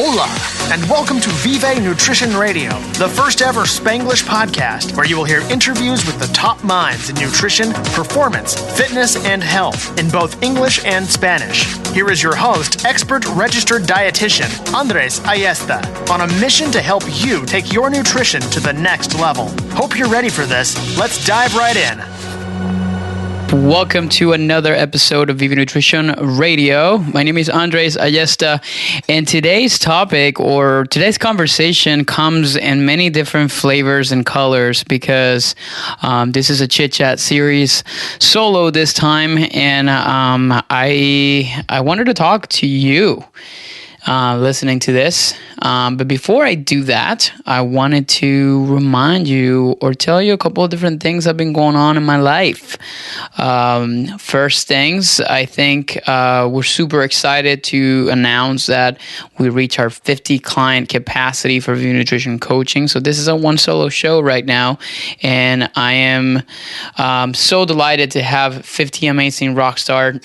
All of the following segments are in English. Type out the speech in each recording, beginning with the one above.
Hola, and welcome to Vive Nutrition Radio, the first ever Spanglish podcast where you will hear interviews with the top minds in nutrition, performance, fitness, and health in both English and Spanish. Here is your host, expert registered dietitian, Andres Ayesta, on a mission to help you take your nutrition to the next level. Hope you're ready for this. Let's dive right in. Welcome to another episode of Vive Nutrition Radio. My name is Andres Ayesta, and today's topic or today's conversation comes in many different flavors and colors because this is a chit-chat series solo this time, and I wanted to talk to you listening to this. But before I do that, I wanted to remind you or tell you a couple of different things that have been going on in my life. First things, I think we're super excited to announce that we reach our 50 client capacity for Vive Nutrition coaching. So this is a one solo show right now, and I am so delighted to have 50 amazing rock stars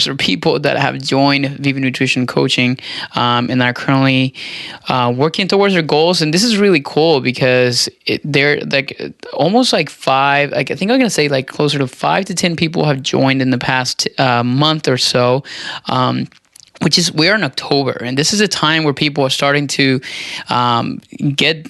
or people that have joined Vive Nutrition coaching and are currently working towards their goals. And this is really cool because they're like almost like I think I'm going to say like closer to 5 to 10 people have joined in the past month or so. We're in October, and this is a time where people are starting to get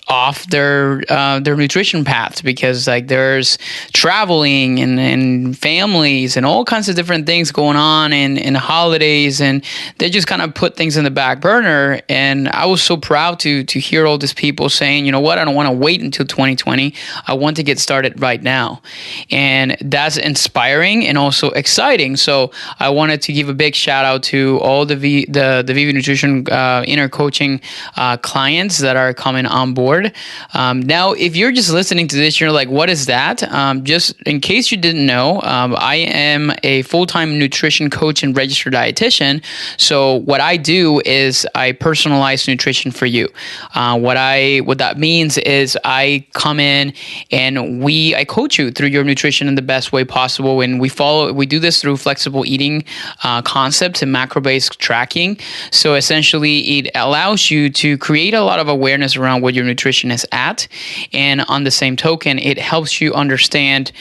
off their nutrition paths because like there's traveling and families and all kinds of different things going on in holidays, and they just kind of put things in the back burner. And I was so proud to hear all these people saying, you know what, I don't want to wait until 2020. I want to get started right now. And that's inspiring and also exciting. So I wanted to give a big shout out to all the Vive Nutrition inner coaching clients that are coming on board. Now, if you're just listening to this, you're like, what is that? Just in case you didn't know, I am a full-time nutrition coach and registered dietitian. So what I do is I personalize nutrition for you. What that means is I come in and I coach you through your nutrition in the best way possible. And we do this through flexible eating concepts and macro-based tracking. So essentially, it allows you to create a lot of awareness around what your nutrition is at, and on the same token, it helps you understand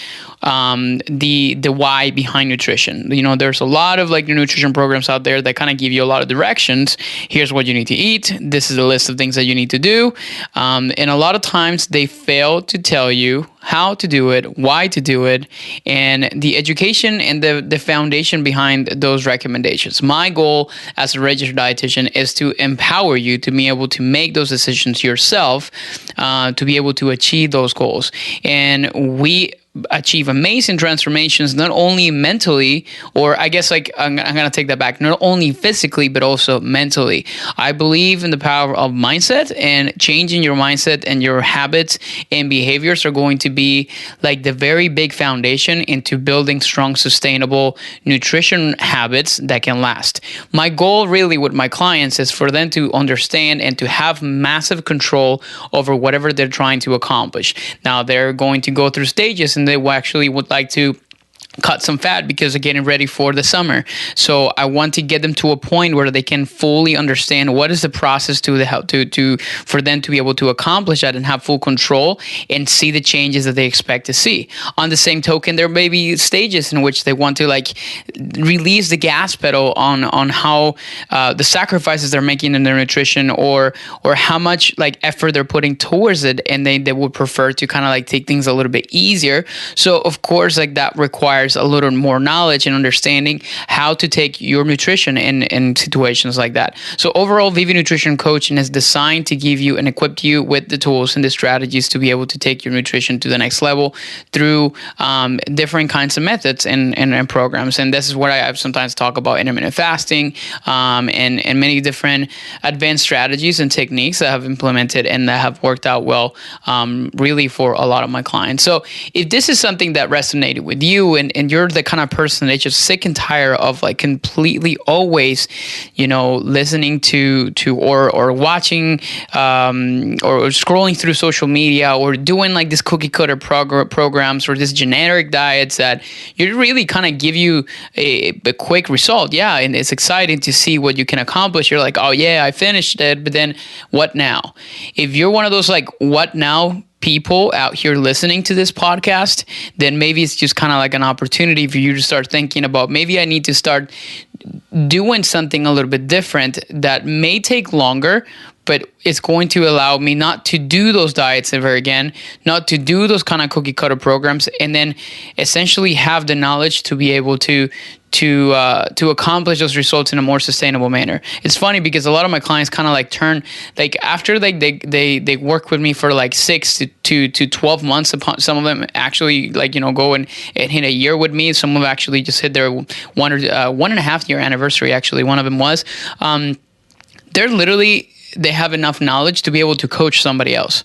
the why behind nutrition. You know, there's a lot of like nutrition programs out there that kind of give you a lot of directions. Here's what you need to eat. This is a list of things that you need to do, and a lot of times they fail to tell you how to do it, why to do it, and the education and the foundation behind those recommendations. My goal as a registered dietitian is to empower you to be able to make those decisions yourself, to be able to achieve those goals. And we achieve amazing transformations, not only mentally, or I guess like I'm going to take that back, not only physically, but also mentally. I believe in the power of mindset, and changing your mindset and your habits and behaviors are going to be like the very big foundation into building strong, sustainable nutrition habits that can last. My goal really with my clients is for them to understand and to have massive control over whatever they're trying to accomplish. Now, they're going to go through stages, and they actually would like to cut some fat because they're getting ready for the summer. So I want to get them to a point where they can fully understand what is the process for them to be able to accomplish that and have full control and see the changes that they expect to see. On the same token, there may be stages in which they want to like release the gas pedal on how the sacrifices they're making in their nutrition or how much like effort they're putting towards it, and they would prefer to kind of like take things a little bit easier. So of course, like that requires a little more knowledge and understanding how to take your nutrition in situations like that. So overall, Vive Nutrition Coaching is designed to give you and equip you with the tools and the strategies to be able to take your nutrition to the next level through different kinds of methods and programs. And this is what I sometimes talk about: intermittent fasting and many different advanced strategies and techniques that I've implemented and that have worked out well really for a lot of my clients. So if this is something that resonated with you and and you're the kind of person that's just sick and tired of like completely always, listening to or watching or scrolling through social media or doing like this cookie cutter programs or this generic diets that you really kind of give you a quick result. Yeah, and it's exciting to see what you can accomplish. You're like, oh yeah, I finished it, but then what now? If you're one of those like what now people out here listening to this podcast, then maybe it's just kind of like an opportunity for you to start thinking about, maybe I need to start doing something a little bit different that may take longer, but it's going to allow me not to do those diets ever again, not to do those kind of cookie cutter programs, and then essentially have the knowledge to be able to accomplish those results in a more sustainable manner. It's funny because a lot of my clients kind of like turn, like after they work with me for like 6 to 12 months. Upon some of them actually like go and hit a year with me. Some have actually just hit their 1.5 year anniversary. Actually, one of them was. They have enough knowledge to be able to coach somebody else.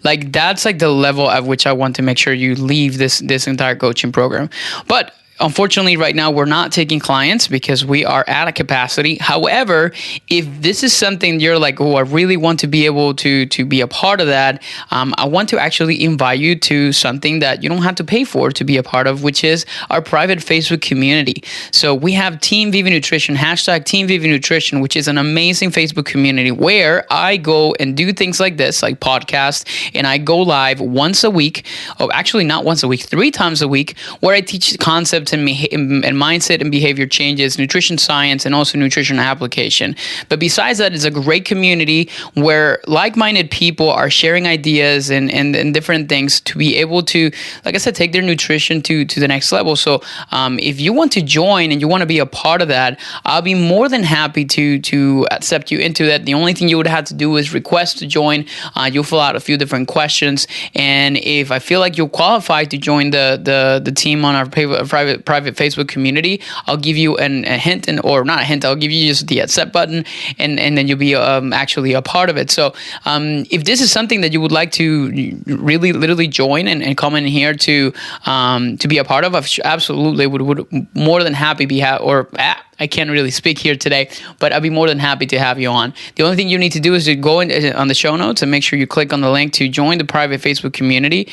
Like that's like the level at which I want to make sure you leave this entire coaching program. But unfortunately, right now, we're not taking clients because we are at a capacity. However, if this is something you're like, oh, I really want to be able to be a part of that, I want to actually invite you to something that you don't have to pay for to be a part of, which is our private Facebook community. So we have Team Viva Nutrition, hashtag Team Viva Nutrition, which is an amazing Facebook community where I go and do things like this, like podcasts, and I go live once a week, or actually not once a week, 3 times a week, where I teach concepts and mindset and behavior changes, nutrition science, and also nutrition application. But besides that, it's a great community where like-minded people are sharing ideas and different things to be able to, like I said, take their nutrition to the next level. So if you want to join and you want to be a part of that, I'll be more than happy to accept you into that. The only thing you would have to do is request to join. You'll fill out a few different questions, and if I feel like you're qualified to join the team on our private Facebook community, I'll give you a hint, or not a hint, I'll give you just the accept button, and then you'll be actually a part of it. So if this is something that you would like to really literally join and come in here to be a part of, I absolutely would more than happy I can't really speak here today, but I'd be more than happy to have you on. The only thing you need to do is to go on the show notes and make sure you click on the link to join the private Facebook community.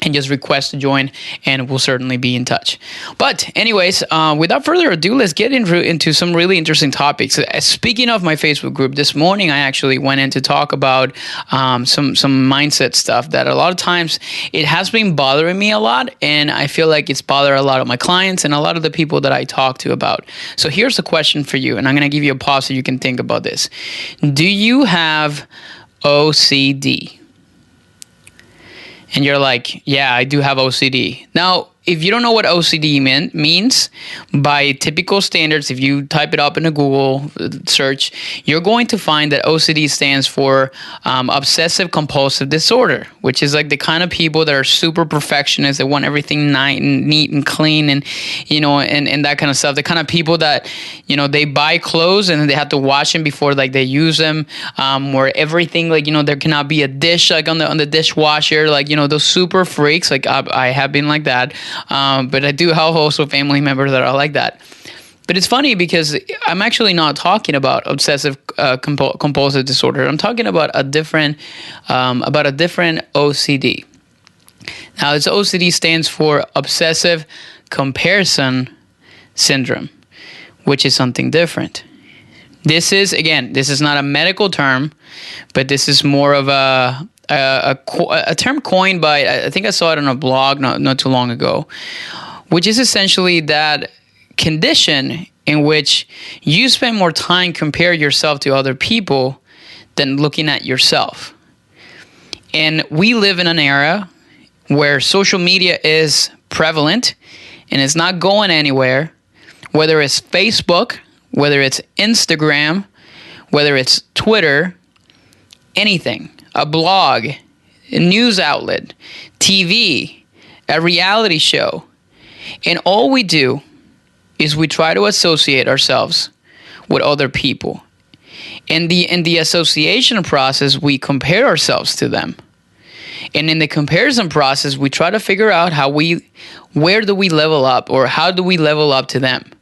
And just request to join, and we'll certainly be in touch. But anyways, without further ado, let's get into some really interesting topics. Speaking of my Facebook group, this morning I actually went in to talk about some mindset stuff that a lot of times it has been bothering me a lot, and I feel like it's bothered a lot of my clients and a lot of the people that I talk to about. So here's a question for you, and I'm going to give you a pause so you can think about this. Do you have OCD? And you're like, yeah, I do have OCD. Now, if you don't know what OCD means, by typical standards, if you type it up in a Google search, you're going to find that OCD stands for Obsessive Compulsive Disorder, which is like the kind of people that are super perfectionists, that want everything neat and clean, and and that kind of stuff. The kind of people that they buy clothes and they have to wash them before like they use them, where everything like there cannot be a dish like on the dishwasher, like those super freaks. Like I have been like that. But I do have also family members that are like that. But it's funny because I'm actually not talking about obsessive compulsive disorder. I'm talking about a different OCD. Now, this OCD stands for Obsessive Comparison Syndrome, which is something different. This is not a medical term, but this is more of a term coined by, I think I saw it on a blog not too long ago, which is essentially that condition in which you spend more time comparing yourself to other people than looking at yourself. And we live in an era where social media is prevalent and it's not going anywhere, whether it's Facebook, whether it's Instagram, whether it's Twitter, anything. A blog, a news outlet, TV, a reality show. And all we do is we try to associate ourselves with other people. In the association process, we compare ourselves to them. And in the comparison process, we try to figure out where do we level up, or how do we level up to them?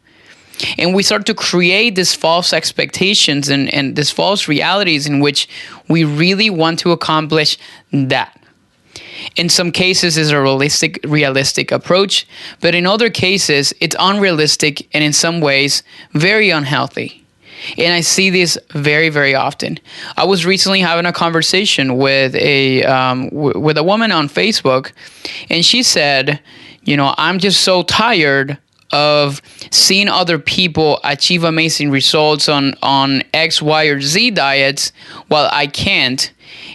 And we start to create these false expectations and these false realities in which we really want to accomplish that. In some cases, it's a realistic approach, but in other cases, it's unrealistic and in some ways very unhealthy. And I see this very, very often. I was recently having a conversation with a woman on Facebook, and she said, I'm just so tired of seeing other people achieve amazing results on X, Y, or Z diets while I can't,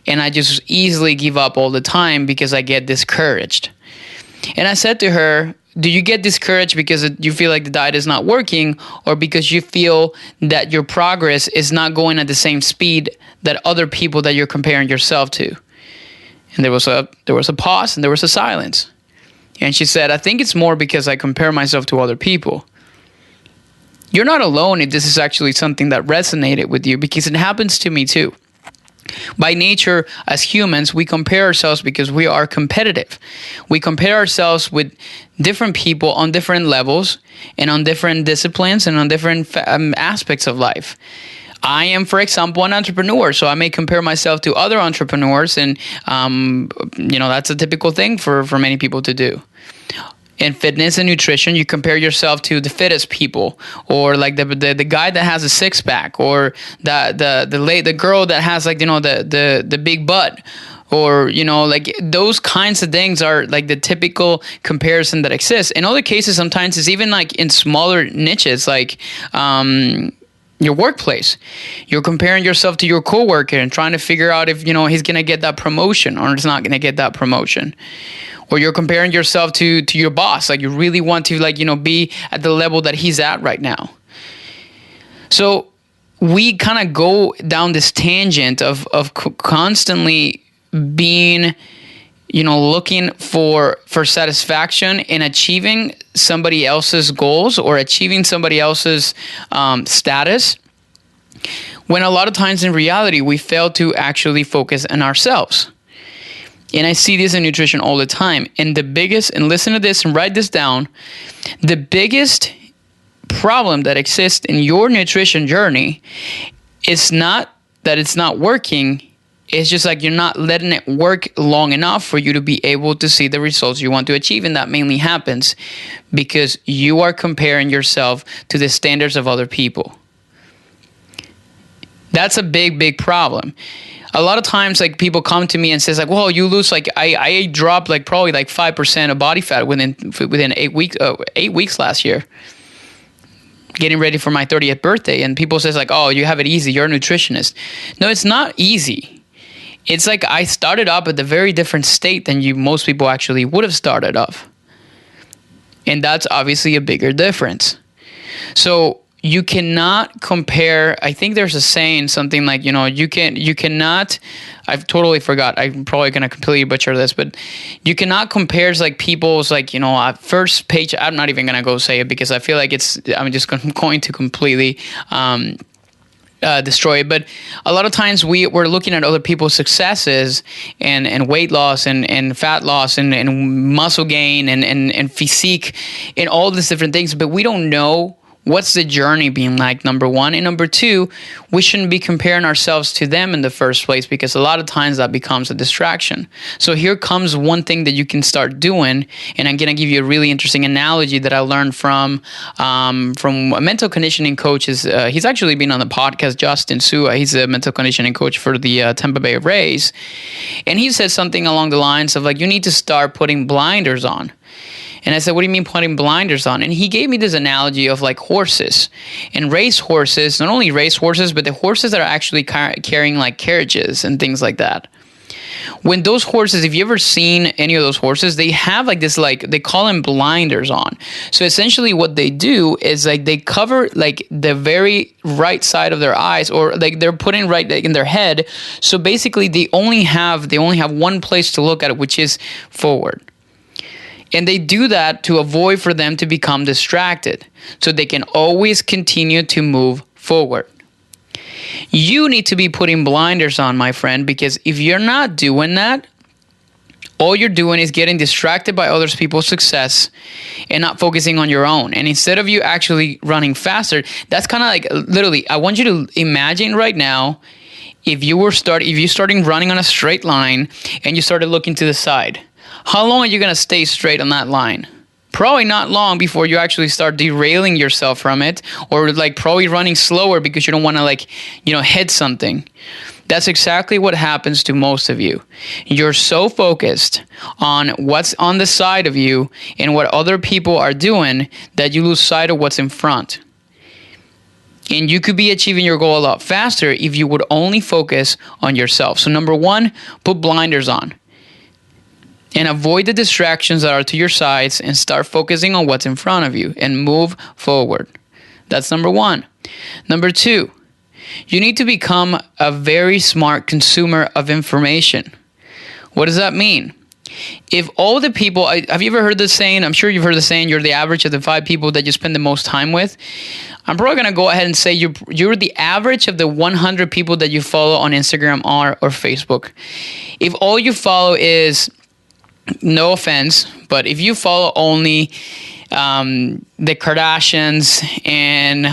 and I just easily give up all the time because I get discouraged. And I said to her, do you get discouraged because you feel like the diet is not working, or because you feel that your progress is not going at the same speed that other people that you're comparing yourself to? And there was a pause and there was a silence. And she said, I think it's more because I compare myself to other people. You're not alone if this is actually something that resonated with you, because it happens to me too. By nature, as humans, we compare ourselves because we are competitive. We compare ourselves with different people on different levels and on different disciplines and on different aspects of life. I am, for example, an entrepreneur, so I may compare myself to other entrepreneurs, and that's a typical thing for many people to do. In fitness and nutrition, you compare yourself to the fittest people, or like the guy that has a six pack, or the girl that has the big butt, or those kinds of things are like the typical comparison that exists. In other cases, sometimes it's even like in smaller niches, like your workplace. You're comparing yourself to your coworker and trying to figure out if he's gonna get that promotion or he's not gonna get that promotion. Or you're comparing yourself to your boss. Like you really want to be at the level that he's at right now. So we kind of go down this tangent of constantly being, looking for satisfaction in achieving somebody else's goals or achieving somebody else's status, when a lot of times in reality, we fail to actually focus on ourselves. And I see this in nutrition all the time. And listen to this and write this down, the biggest problem that exists in your nutrition journey is not that it's not working. It's just like you're not letting it work long enough for you to be able to see the results you want to achieve. And that mainly happens because you are comparing yourself to the standards of other people. That's a big, big problem. A lot of times, like, people come to me and says, like, well, you lose, like, I dropped like probably like 5% of body fat within 8 weeks last year, getting ready for my 30th birthday. And people says like, oh, you have it easy. You're a nutritionist. No, it's not easy. It's like I started up at a very different state than most people actually would have started off. And that's obviously a bigger difference. So you cannot compare. I think there's a saying, something like, you cannot, I've totally forgot. I'm probably going to completely butcher this, but you cannot compare like people's first page. I'm not even going to go say it because I feel like I'm just going to completely destroy it. But a lot of times we're looking at other people's successes and weight loss and fat loss and muscle gain and physique and all these different things, but we don't know what's the journey being like, number one. And number two, we shouldn't be comparing ourselves to them in the first place, because a lot of times that becomes a distraction. So here comes one thing that you can start doing. And I'm going to give you a really interesting analogy that I learned from a mental conditioning coach. He's actually been on the podcast, Justin Sua. He's a mental conditioning coach for the Tampa Bay Rays. And he said something along the lines of like, you need to start putting blinders on. And I said, what do you mean putting blinders on? And he gave me this analogy of like horses and race horses, not only race horses, but the horses that are actually carrying like carriages and things like that. When those horses, if you ever seen any of those horses, they have like this, like they call them blinders on. So essentially what they do is like they cover like the very right side of their eyes, or like they're putting right in their head. So basically they only have one place to look at it, which is forward. And they do that to avoid for them to become distracted, so they can always continue to move forward. You need to be putting blinders on, my friend, because if you're not doing that, all you're doing is getting distracted by other people's success and not focusing on your own. And instead of you actually running faster, that's kind of like, literally, I want you to imagine right now, if you starting running on a straight line and you started looking to the side, how long are you going to stay straight on that line? Probably not long before you actually start derailing yourself from it, or like probably running slower because you don't want to hit something. That's exactly what happens to most of you. You're so focused on what's on the side of you and what other people are doing that you lose sight of what's in front. And you could be achieving your goal a lot faster if you would only focus on yourself. So number one, put blinders on and avoid the distractions that are to your sides and start focusing on what's in front of you and move forward. That's number one. Number two, you need to become a very smart consumer of information. What does that mean? If all the people, have you ever heard the saying? I'm sure you've heard the saying, you're the average of the 5 people that you spend the most time with. I'm probably going to go ahead and say you're the average of the 100 people that you follow on Instagram or Facebook. If all you follow is, no offense, but if you follow only the Kardashians and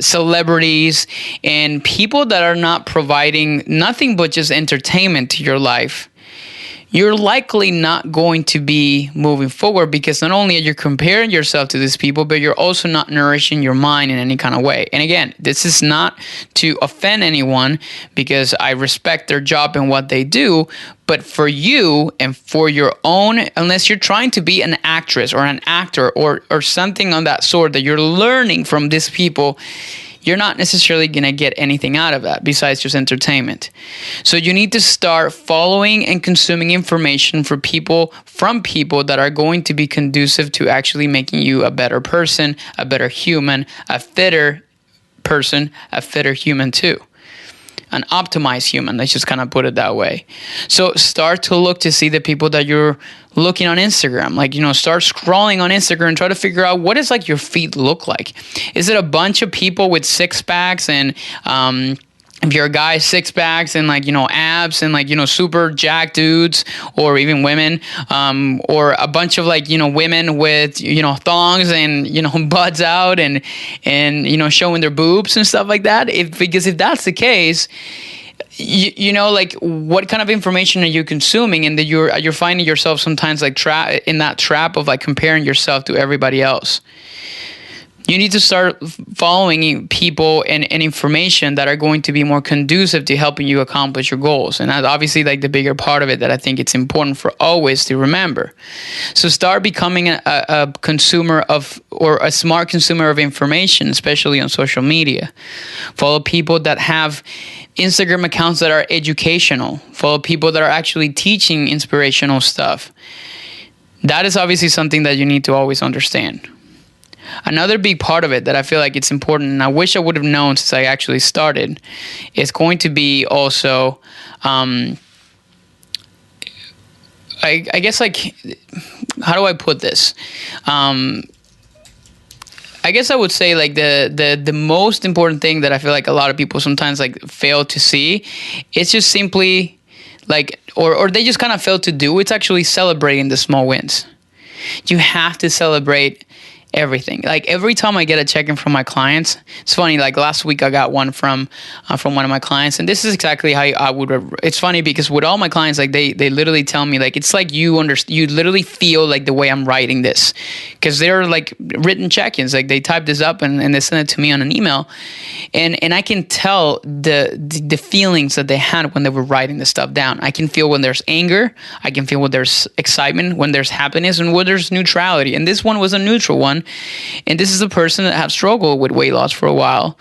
celebrities and people that are not providing nothing but just entertainment to your life, you're likely not going to be moving forward, because not only are you comparing yourself to these people, but you're also not nourishing your mind in any kind of way. And again, this is not to offend anyone, because I respect their job and what they do, but for you and for your own, unless you're trying to be an actress or an actor or something on that sort that you're learning from these people, you're not necessarily going to get anything out of that besides just entertainment. So you need to start following and consuming information from people that are going to be conducive to actually making you a better person, a better human, a fitter person, a fitter human too. An optimized human, let's just kind of put it that way. So start to look to see the people that you're looking on Instagram. Start scrolling on Instagram and try to figure out, what does your feed look like? Is it a bunch of people with 6-packs and if you're a guy, 6-packs and abs and super jacked dudes, or even women, or a bunch of women with thongs and butts out and showing their boobs and stuff like that. Because if that's the case, what kind of information are you consuming, and that you're finding yourself sometimes in that trap of comparing yourself to everybody else. You need to start following people and information that are going to be more conducive to helping you accomplish your goals. And that's obviously the bigger part of it that I think it's important for always to remember. So start becoming a consumer or a smart consumer of information, especially on social media. Follow people that have Instagram accounts that are educational. Follow people that are actually teaching inspirational stuff. That is obviously something that you need to always understand. Another big part of it that I feel like it's important, and I wish I would have known since I actually started, is going to be also, I guess how do I put this? I guess I would say the most important thing that I feel like a lot of people sometimes fail to see, it's just simply or they just kind of fail to do. It's actually celebrating the small wins. You have to celebrate everything. Every time I get a check-in from my clients, it's funny, last week I got one from one of my clients, and this is exactly how I would, it's funny because with all my clients, they literally tell me, it's you literally feel the way I'm writing this, because they're written check-ins, they type this up and they send it to me on an email, and I can tell the feelings that they had when they were writing this stuff down. I can feel when there's anger, I can feel when there's excitement, when there's happiness, and when there's neutrality, and this one was a neutral one. And this is a person that have struggled with weight loss for a while.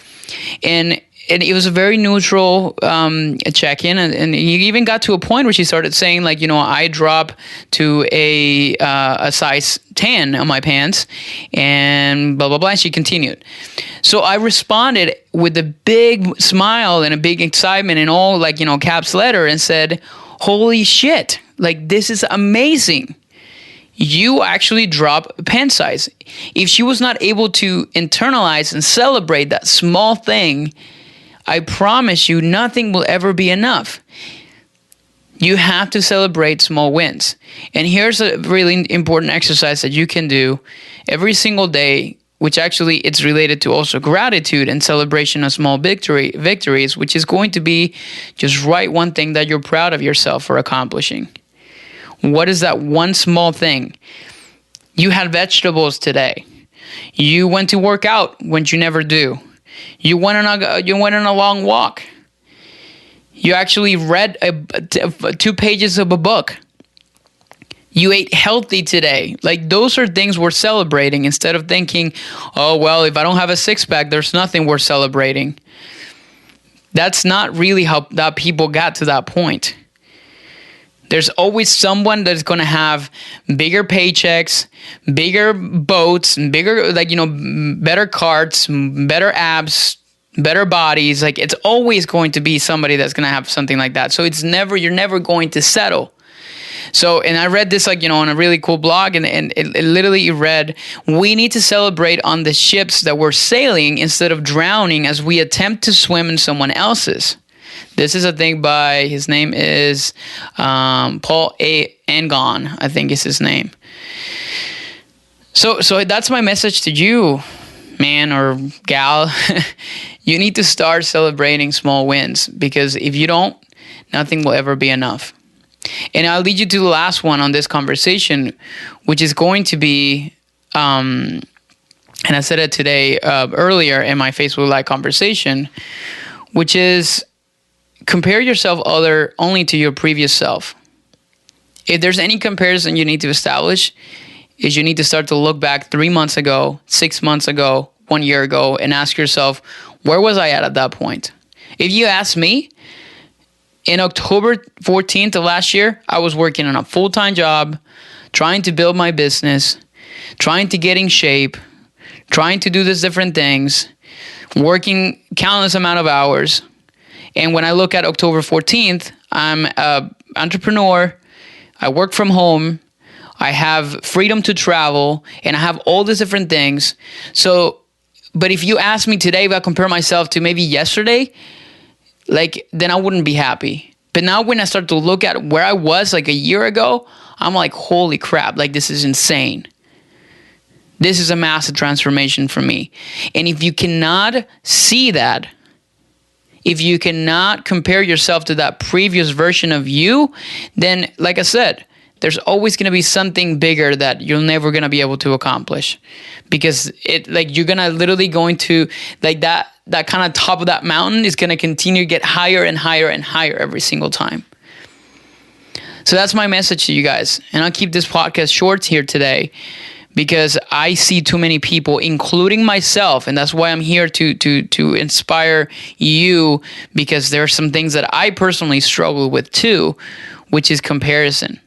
And it was a very neutral check-in. And he even got to a point where she started saying, I drop to a size 10 on my pants and blah, blah, blah. And she continued. So I responded with a big smile and a big excitement and all caps letter and said, holy shit, this is amazing. You actually drop pen size. If she was not able to internalize and celebrate that small thing, I promise you nothing will ever be enough. You have to celebrate small wins. And here's a really important exercise that you can do every single day, which actually it's related to also gratitude and celebration of small victories, which is going to be just write one thing that you're proud of yourself for accomplishing. What is that one small thing? You had vegetables today. You went to work out when you never do. You went on a long walk. You actually read 2 pages of a book. You ate healthy today. Like, those are things worth celebrating instead of thinking, oh, well, if I don't have a six-pack, there's nothing worth celebrating. That's not really how that people got to that point. There's always someone that's going to have bigger paychecks, bigger boats, bigger, better carts, better abs, better bodies. Like, it's always going to be somebody that's going to have something like that. So you're never going to settle. So, and I read this on a really cool blog, and it literally read, we need to celebrate on the ships that we're sailing instead of drowning as we attempt to swim in someone else's. This is a thing by, his name is Paul A. Angon, I think is his name. So that's my message to you, man or gal. You need to start celebrating small wins, because if you don't, nothing will ever be enough. And I'll lead you to the last one on this conversation, which is going to be, and I said it today earlier in my Facebook Live conversation, which is compare yourself only to your previous self. If there's any comparison you need to establish, is you need to start to look back 3 months ago, 6 months ago, 1 year ago, and ask yourself, where was I at that point? If you ask me, in October 14th of last year, I was working on a full-time job, trying to build my business, trying to get in shape, trying to do these different things, working countless amount of hours. And when I look at October 14th, I'm an entrepreneur, I work from home, I have freedom to travel, and I have all these different things. So, but if you ask me today if I compare myself to maybe yesterday, then I wouldn't be happy. But now when I start to look at where I was a year ago, I'm like, holy crap, this is insane. This is a massive transformation for me. And if you cannot see that, if you cannot compare yourself to that previous version of you, then, like I said, there's always going to be something bigger that you're never going to be able to accomplish, because you're going to literally going to that kind of top of that mountain is going to continue to get higher and higher and higher every single time. So that's my message to you guys. And I'll keep this podcast short here today, because I see too many people, including myself, and that's why I'm here to inspire you, because there are some things that I personally struggle with too, which is comparison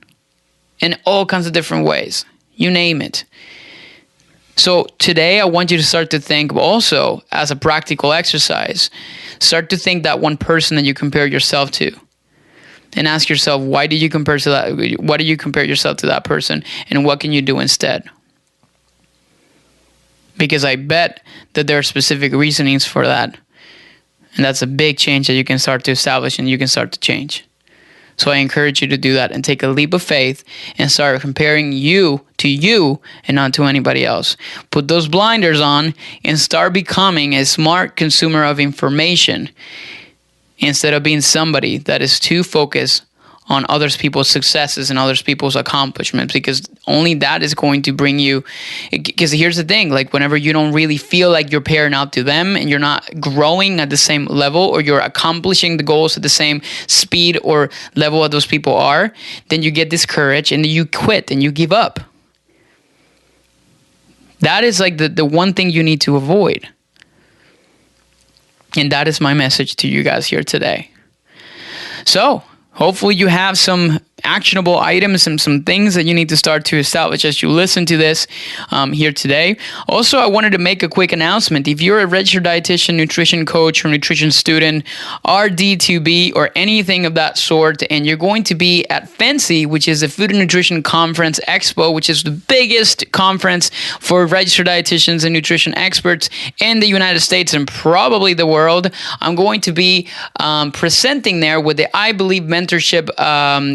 in all kinds of different ways. You name it. So today I want you to start to think also, as a practical exercise, start to think that one person that you compare yourself to, and ask yourself, why did you compare to that? Why do you compare yourself to that person, and what can you do instead? Because I bet that there are specific reasonings for that. And that's a big change that you can start to establish and you can start to change. So I encourage you to do that and take a leap of faith and start comparing you to you and not to anybody else. Put those blinders on and start becoming a smart consumer of information instead of being somebody that is too focused on other people's successes and other people's accomplishments, because only that is going to bring you, because here's the thing, whenever you don't really feel like you're pairing out to them and you're not growing at the same level, or you're accomplishing the goals at the same speed or level that those people are, then you get discouraged and you quit and you give up. That is the one thing you need to avoid. And that is my message to you guys here today. So, hopefully you have some actionable items and some things that you need to start to establish as you listen to this here today. Also, I wanted to make a quick announcement. If you're a registered dietitian, nutrition coach, or nutrition student, RD2B, or anything of that sort, and you're going to be at FNCE, which is the Food and Nutrition Conference Expo, which is the biggest conference for registered dietitians and nutrition experts in the United States and probably the world. I'm going to be presenting there with the I Believe mentorship.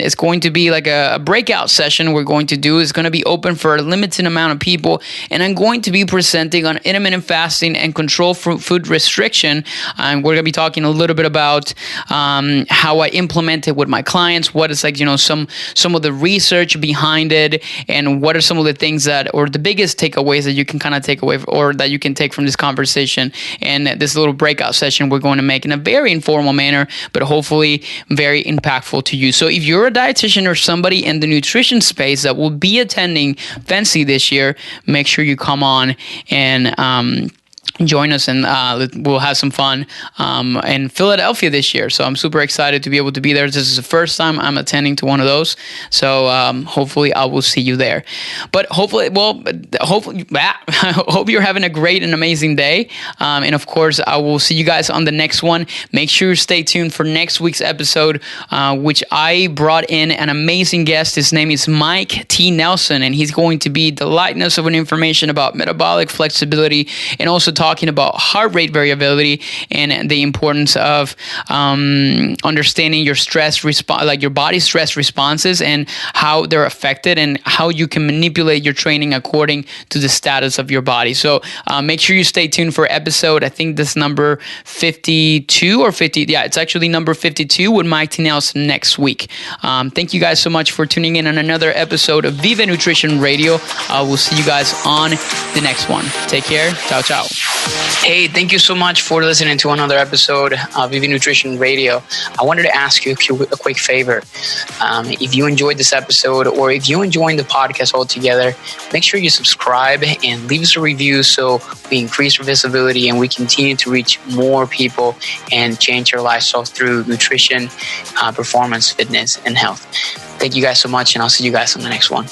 It's going to be like a breakout session we're going to do. It's going to be open for a limited amount of people, and I'm going to be presenting on intermittent fasting and control food restriction. We're going to be talking a little bit about how I implement it with my clients, what is some of the research behind it, and what are some of the things or the biggest takeaways that you can kind of take away or that you can take from this conversation. And this little breakout session we're going to make in a very informal manner, but hopefully very impactful to you. So if you're a dietitian or somebody in the nutrition space that will be attending FNCE this year, make sure you come on and join us, and we'll have some fun in Philadelphia this year. So I'm super excited to be able to be there. This is the first time I'm attending to one of those. So hopefully I will see you there. But hopefully, I hope you're having a great and amazing day. And of course, I will see you guys on the next one. Make sure you stay tuned for next week's episode, which I brought in an amazing guest. His name is Mike T. Nelson, and he's going to be the lightness of an information about metabolic flexibility and also talking about heart rate variability and the importance of understanding your stress response, like your body's stress responses and how they're affected and how you can manipulate your training according to the status of your body. So make sure you stay tuned for episode, I think this number 52 or 50. Yeah, it's actually number 52 with Mike T. Nelson next week. Thank you guys so much for tuning in on another episode of Viva Nutrition Radio. We'll see you guys on the next one. Take care. Ciao, ciao. Hey, thank you so much for listening to another episode of Viva Nutrition Radio. I wanted to ask you a quick favor. If you enjoyed this episode or if you enjoyed the podcast altogether, make sure you subscribe and leave us a review so we increase our visibility and we continue to reach more people and change their lifestyle through nutrition, performance, fitness, and health. Thank you guys so much, and I'll see you guys on the next one.